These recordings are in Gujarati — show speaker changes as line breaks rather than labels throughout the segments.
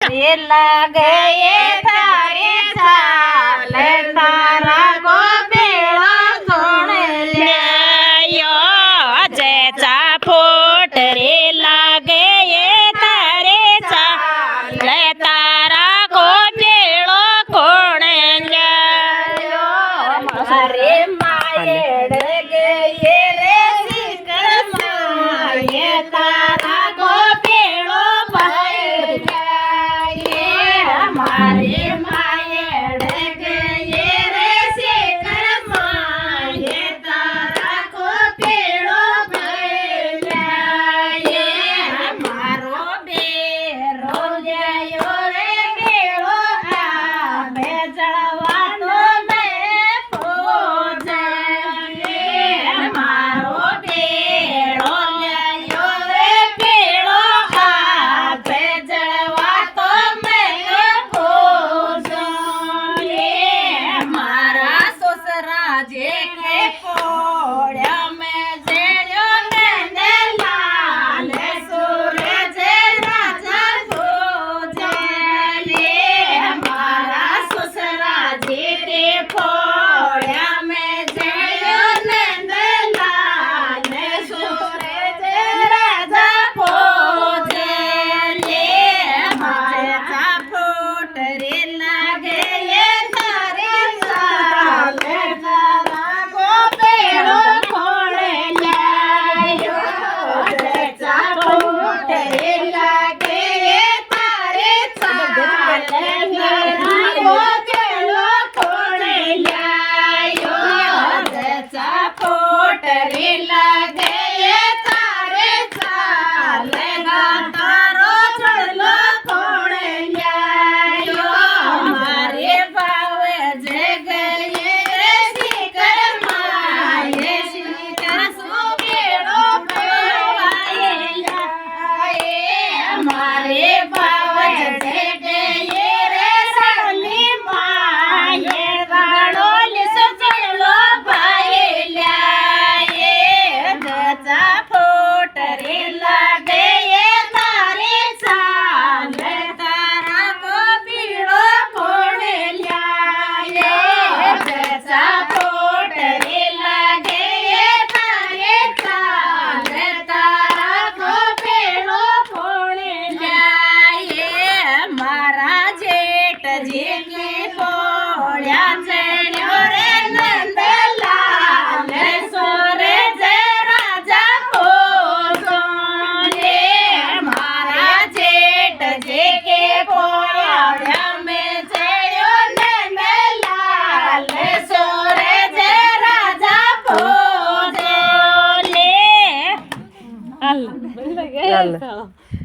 લાગે તારે ચાલ તારા ગોપેળો કોણ લ્યો જે ચાફોટ રે લાગે તારે ચાલ તારા ગોપેળો કોણ લ્યો મારે માયેડ ગયે રે શિખર માયે તારા ગોપેળો મારે માયેડ ગયે રે શેખર માયે તારા ગોપેળો ભૈયા મારો બેરો જયો રે બેળો આમે જળવાનો મેં પોજાય મારો બેળો જયો રે બેળો આમે જળવાતો મારા સોસરા જે કે પોળ્યા મેં જેડ્યો ને લાલ સૂરજ રાજા જોજે મારા સોસરા જે કે પોળ્યા મેં જેડ્યો ને લાલ સૂરજ રાજા પોજે મારા ફોટ રે લાગે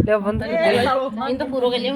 Lo punto. Ini tuh puro kali